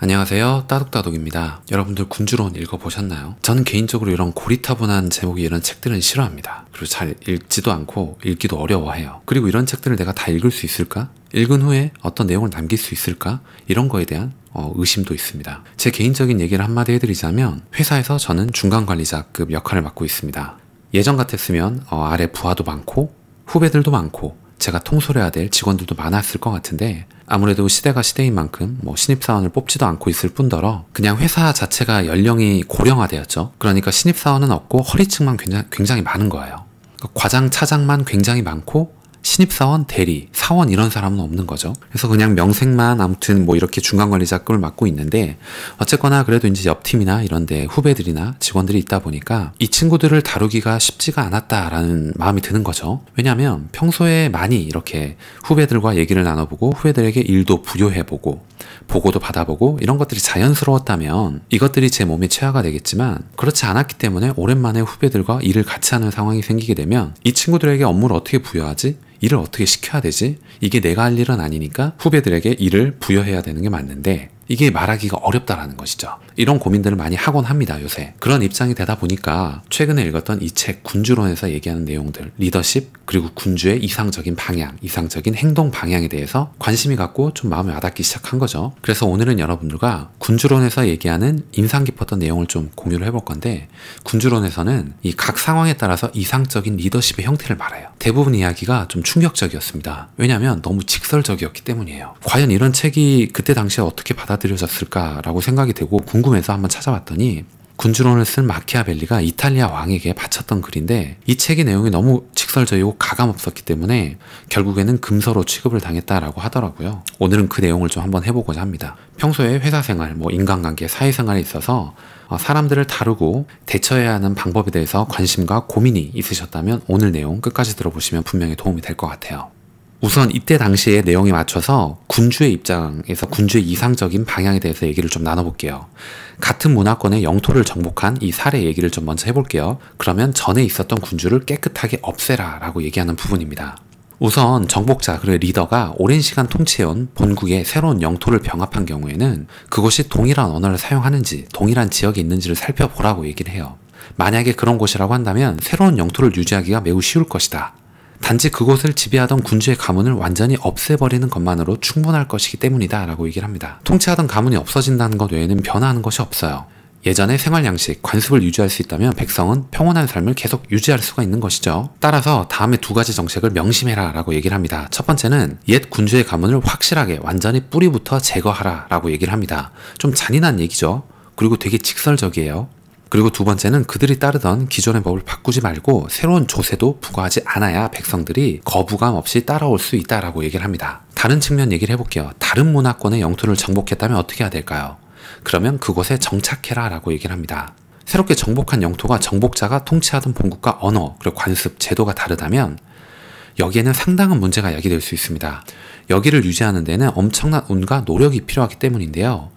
안녕하세요, 따독따독입니다. 여러분들 군주론 읽어보셨나요? 저는 개인적으로 이런 고리타분한 제목의 이런 책들은 싫어합니다. 그리고 잘 읽지도 않고 읽기도 어려워해요. 그리고 이런 책들을 내가 다 읽을 수 있을까? 읽은 후에 어떤 내용을 남길 수 있을까? 이런 거에 대한 의심도 있습니다. 제 개인적인 얘기를 한마디 해드리자면 회사에서 저는 중간관리자급 역할을 맡고 있습니다. 예전 같았으면 아래 부하도 많고 후배들도 많고 제가 통솔해야 될 직원들도 많았을 것 같은데 아무래도 시대가 시대인 만큼 신입사원을 뽑지도 않고 있을 뿐더러 그냥 회사 자체가 연령이 고령화되었죠. 그러니까 신입사원은 없고 허리층만 굉장히 많은 거예요. 과장, 차장만 굉장히 많고 신입사원, 대리, 사원 이런 사람은 없는 거죠. 그래서 그냥 명색만 아무튼 이렇게 중간관리자급을 맡고 있는데 어쨌거나 그래도 이제 옆팀이나 이런데 후배들이나 직원들이 있다 보니까 이 친구들을 다루기가 쉽지가 않았다라는 마음이 드는 거죠. 왜냐하면 평소에 많이 이렇게 후배들과 얘기를 나눠보고 후배들에게 일도 부여해보고 보고도 받아보고 이런 것들이 자연스러웠다면 이것들이 제 몸에 체화가 되겠지만 그렇지 않았기 때문에 오랜만에 후배들과 일을 같이 하는 상황이 생기게 되면 이 친구들에게 업무를 어떻게 부여하지? 일을 어떻게 시켜야 되지? 이게 내가 할 일은 아니니까 후배들에게 일을 부여해야 되는 게 맞는데 이게 말하기가 어렵다라는 것이죠. 이런 고민들을 많이 하곤 합니다, 요새. 그런 입장이 되다 보니까 최근에 읽었던 이 책 군주론에서 얘기하는 내용들, 리더십, 그리고 군주의 이상적인 방향, 이상적인 행동 방향에 대해서 관심이 갖고 좀 마음에 와닿기 시작한 거죠. 그래서 오늘은 여러분들과 군주론에서 얘기하는 인상 깊었던 내용을 좀 공유를 해볼 건데 군주론에서는 이 각 상황에 따라서 이상적인 리더십의 형태를 말해요. 대부분 이야기가 좀 충격적이었습니다. 왜냐하면 너무 직설적이었기 때문이에요. 과연 이런 책이 그때 당시에 어떻게 받아들여졌을까라고 생각이 되고 궁금해서 한번 찾아봤더니 군주론을 쓴 마키아벨리가 이탈리아 왕에게 바쳤던 글인데 이 책의 내용이 너무 직설적이고 가감없었기 때문에 결국에는 금서로 취급을 당했다라고 하더라고요. 오늘은 그 내용을 좀 한번 해보고자 합니다. 평소에 회사 생활, 인간관계, 사회생활에 있어서 사람들을 다루고 대처해야 하는 방법에 대해서 관심과 고민이 있으셨다면 오늘 내용 끝까지 들어보시면 분명히 도움이 될 것 같아요. 우선 이때 당시의 내용에 맞춰서 군주의 입장에서 군주의 이상적인 방향에 대해서 얘기를 좀 나눠볼게요. 같은 문화권의 영토를 정복한 이 사례 얘기를 좀 먼저 해볼게요. 그러면 전에 있었던 군주를 깨끗하게 없애라 라고 얘기하는 부분입니다. 우선 정복자, 그리고 리더가 오랜 시간 통치해온 본국의 새로운 영토를 병합한 경우에는 그곳이 동일한 언어를 사용하는지 동일한 지역에 있는지를 살펴보라고 얘기를 해요. 만약에 그런 곳이라고 한다면 새로운 영토를 유지하기가 매우 쉬울 것이다. 단지 그곳을 지배하던 군주의 가문을 완전히 없애버리는 것만으로 충분할 것이기 때문이다 라고 얘기를 합니다. 통치하던 가문이 없어진다는 것 외에는 변화하는 것이 없어요. 예전의 생활 양식, 관습을 유지할 수 있다면 백성은 평온한 삶을 계속 유지할 수가 있는 것이죠. 따라서 다음에 두 가지 정책을 명심해라 라고 얘기를 합니다. 첫 번째는 옛 군주의 가문을 확실하게 완전히 뿌리부터 제거하라 라고 얘기를 합니다. 좀 잔인한 얘기죠. 그리고 되게 직설적이에요. 그리고 두 번째는 그들이 따르던 기존의 법을 바꾸지 말고 새로운 조세도 부과하지 않아야 백성들이 거부감 없이 따라올 수 있다라고 얘기를 합니다. 다른 측면 얘기를 해볼게요. 다른 문화권의 영토를 정복했다면 어떻게 해야 될까요? 그러면 그곳에 정착해라 라고 얘기를 합니다. 새롭게 정복한 영토가 정복자가 통치하던 본국과 언어, 그리고 관습, 제도가 다르다면 여기에는 상당한 문제가 야기될 수 있습니다. 여기를 유지하는 데는 엄청난 운과 노력이 필요하기 때문인데요.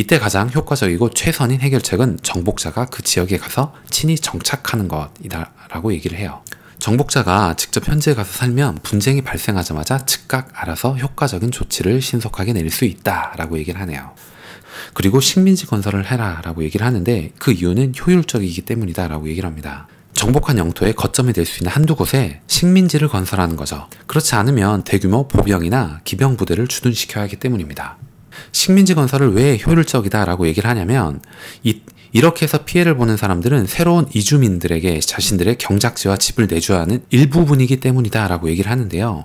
이때 가장 효과적이고 최선인 해결책은 정복자가 그 지역에 가서 친히 정착하는 것이다 라고 얘기를 해요. 정복자가 직접 현지에 가서 살면 분쟁이 발생하자마자 즉각 알아서 효과적인 조치를 신속하게 내릴 수 있다 라고 얘기를 하네요. 그리고 식민지 건설을 해라 라고 얘기를 하는데 그 이유는 효율적이기 때문이다 라고 얘기를 합니다. 정복한 영토의 거점이 될 수 있는 한두 곳에 식민지를 건설하는 거죠. 그렇지 않으면 대규모 보병이나 기병 부대를 주둔시켜야 하기 때문입니다. 식민지 건설을 왜 효율적이다 라고 얘기를 하냐면 이렇게 해서 피해를 보는 사람들은 새로운 이주민들에게 자신들의 경작지와 집을 내줘야 하는 일부분이기 때문이다 라고 얘기를 하는데요.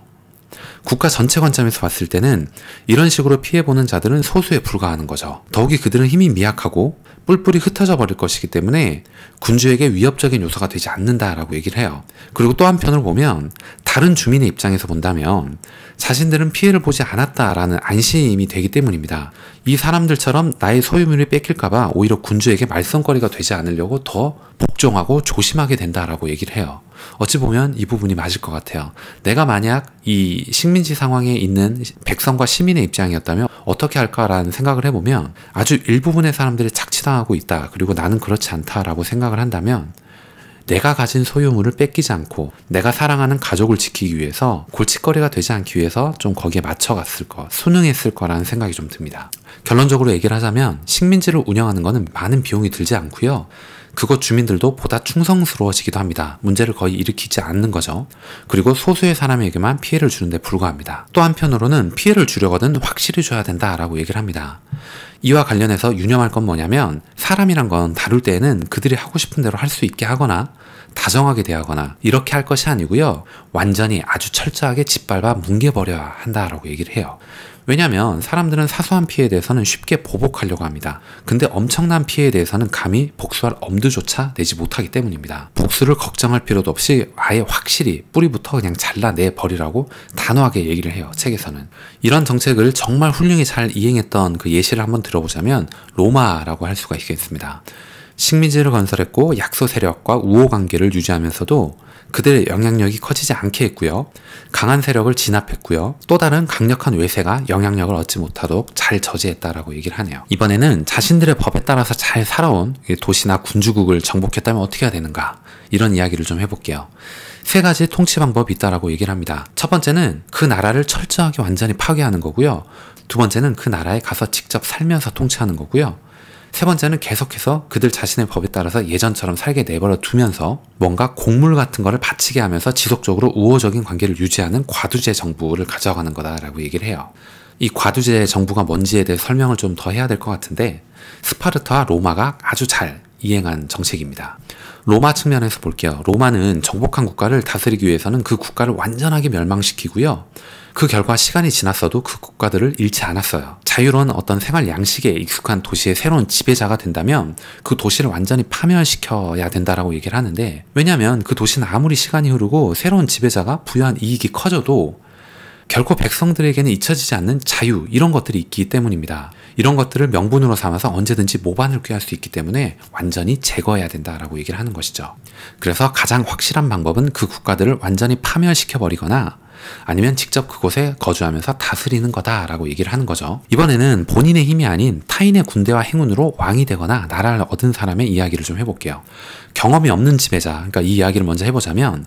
국가 전체 관점에서 봤을 때는 이런 식으로 피해보는 자들은 소수에 불과하는 거죠. 더욱이 그들은 힘이 미약하고 뿔뿔이 흩어져 버릴 것이기 때문에 군주에게 위협적인 요소가 되지 않는다라고 얘기를 해요. 그리고 또 한편으로 보면 다른 주민의 입장에서 본다면 자신들은 피해를 보지 않았다라는 안심이 되기 때문입니다. 이 사람들처럼 나의 소유물이 뺏길까봐 오히려 군주에게 말썽거리가 되지 않으려고 더 복종하고 조심하게 된다라고 얘기를 해요. 어찌 보면 이 부분이 맞을 것 같아요. 내가 만약 이 식민지 상황에 있는 백성과 시민의 입장이었다면 어떻게 할까라는 생각을 해보면 아주 일부분의 사람들이 착취당하고 있다. 그리고 나는 그렇지 않다라고 생각을 한다면 내가 가진 소유물을 뺏기지 않고 내가 사랑하는 가족을 지키기 위해서 골칫거리가 되지 않기 위해서 좀 거기에 맞춰갔을 거, 순응했을 거라는 생각이 좀 듭니다. 결론적으로 얘기를 하자면 식민지를 운영하는 거는 많은 비용이 들지 않고요. 그곳 주민들도 보다 충성스러워지기도 합니다. 문제를 거의 일으키지 않는 거죠. 그리고 소수의 사람에게만 피해를 주는데 불과합니다. 또 한편으로는 피해를 주려거든 확실히 줘야 된다라고 얘기를 합니다. 이와 관련해서 유념할 건 뭐냐면 사람이란 건 다룰 때에는 그들이 하고 싶은 대로 할 수 있게 하거나 다정하게 대하거나 이렇게 할 것이 아니고요. 완전히 아주 철저하게 짓밟아 뭉개버려야 한다라고 얘기를 해요. 왜냐하면 사람들은 사소한 피해에 대해서는 쉽게 보복하려고 합니다. 근데 엄청난 피해에 대해서는 감히 복수할 엄두조차 내지 못하기 때문입니다. 복수를 걱정할 필요도 없이 아예 확실히 뿌리부터 그냥 잘라내버리라고 단호하게 얘기를 해요. 책에서는. 이런 정책을 정말 훌륭히 잘 이행했던 그 예시를 한번 들어보자면 로마라고 할 수가 있겠습니다. 식민지를 건설했고 약소 세력과 우호 관계를 유지하면서도 그들의 영향력이 커지지 않게 했고요. 강한 세력을 진압했고요. 또 다른 강력한 외세가 영향력을 얻지 못하도록 잘 저지했다라고 얘기를 하네요. 이번에는 자신들의 법에 따라서 잘 살아온 도시나 군주국을 정복했다면 어떻게 해야 되는가, 이런 이야기를 좀 해볼게요. 세 가지 통치 방법이 있다라고 얘기를 합니다. 첫 번째는 그 나라를 철저하게 완전히 파괴하는 거고요. 두 번째는 그 나라에 가서 직접 살면서 통치하는 거고요. 세 번째는 계속해서 그들 자신의 법에 따라서 예전처럼 살게 내버려 두면서 뭔가 곡물 같은 거를 바치게 하면서 지속적으로 우호적인 관계를 유지하는 과두제 정부를 가져가는 거다라고 얘기를 해요. 이 과두제 정부가 뭔지에 대해 설명을 좀 더 해야 될 것 같은데, 스파르타와 로마가 아주 잘 이행한 정책입니다. 로마 측면에서 볼게요. 로마는 정복한 국가를 다스리기 위해서는 그 국가를 완전하게 멸망시키고요. 그 결과 시간이 지났어도 그 국가들을 잃지 않았어요. 자유로운 어떤 생활 양식에 익숙한 도시의 새로운 지배자가 된다면 그 도시를 완전히 파멸시켜야 된다라고 얘기를 하는데, 왜냐하면 그 도시는 아무리 시간이 흐르고 새로운 지배자가 부여한 이익이 커져도 결코 백성들에게는 잊혀지지 않는 자유, 이런 것들이 있기 때문입니다. 이런 것들을 명분으로 삼아서 언제든지 모반을 꾀할 수 있기 때문에 완전히 제거해야 된다라고 얘기를 하는 것이죠. 그래서 가장 확실한 방법은 그 국가들을 완전히 파멸시켜버리거나 아니면 직접 그곳에 거주하면서 다스리는 거다라고 얘기를 하는 거죠. 이번에는 본인의 힘이 아닌 타인의 군대와 행운으로 왕이 되거나 나라를 얻은 사람의 이야기를 좀 해볼게요. 경험이 없는 지배자, 그러니까 이 이야기를 먼저 해보자면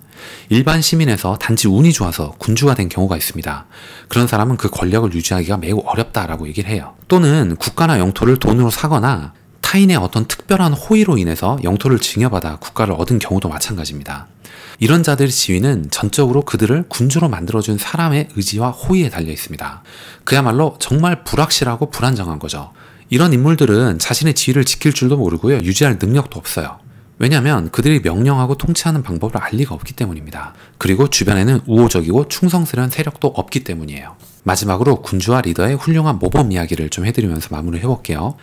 일반 시민에서 단지 운이 좋아서 군주가 된 경우가 있습니다. 그런 사람은 그 권력을 유지하기가 매우 어렵다라고 얘기를 해요. 또는 국가나 영토를 돈으로 사거나 타인의 어떤 특별한 호의로 인해서 영토를 증여받아 국가를 얻은 경우도 마찬가지입니다. 이런 자들의 지위는 전적으로 그들을 군주로 만들어준 사람의 의지와 호의에 달려 있습니다. 그야말로 정말 불확실하고 불안정한 거죠. 이런 인물들은 자신의 지위를 지킬 줄도 모르고요. 유지할 능력도 없어요. 왜냐하면 그들이 명령하고 통치하는 방법을 알 리가 없기 때문입니다. 그리고 주변에는 우호적이고 충성스러운 세력도 없기 때문이에요. 마지막으로 군주와 리더의 훌륭한 모범 이야기를 좀 해드리면서 마무리를 해볼게요.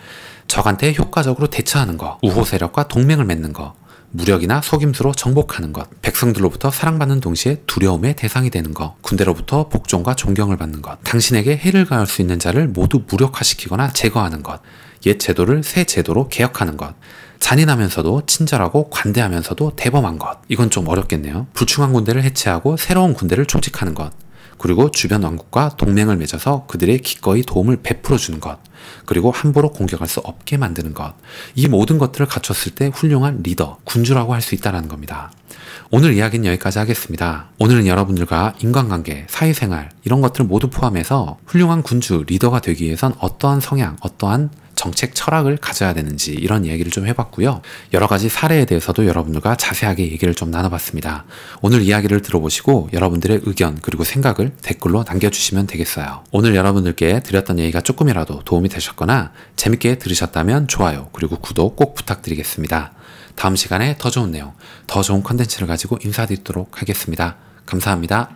적한테 효과적으로 대처하는 거, 우호 세력과 동맹을 맺는 거, 무력이나 속임수로 정복하는 것, 백성들로부터 사랑받는 동시에 두려움의 대상이 되는 것, 군대로부터 복종과 존경을 받는 것, 당신에게 해를 가할 수 있는 자를 모두 무력화시키거나 제거하는 것, 옛 제도를 새 제도로 개혁하는 것, 잔인하면서도 친절하고 관대하면서도 대범한 것. 이건 좀 어렵겠네요. 불충한 군대를 해체하고 새로운 군대를 조직하는 것, 그리고 주변 왕국과 동맹을 맺어서 그들의 기꺼이 도움을 베풀어주는 것, 그리고 함부로 공격할 수 없게 만드는 것. 이 모든 것들을 갖췄을 때 훌륭한 리더, 군주라고 할 수 있다는 겁니다. 오늘 이야기는 여기까지 하겠습니다. 오늘은 여러분들과 인간관계, 사회생활 이런 것들을 모두 포함해서 훌륭한 군주, 리더가 되기 위해선 어떠한 성향, 어떠한 정책 철학을 가져야 되는지 이런 얘기를 좀 해봤고요. 여러 가지 사례에 대해서도 여러분들과 자세하게 얘기를 좀 나눠봤습니다. 오늘 이야기를 들어보시고 여러분들의 의견 그리고 생각을 댓글로 남겨주시면 되겠어요. 오늘 여러분들께 드렸던 얘기가 조금이라도 도움이 되셨거나 재밌게 들으셨다면 좋아요 그리고 구독 꼭 부탁드리겠습니다. 다음 시간에 더 좋은 내용, 더 좋은 컨텐츠를 가지고 인사드리도록 하겠습니다. 감사합니다.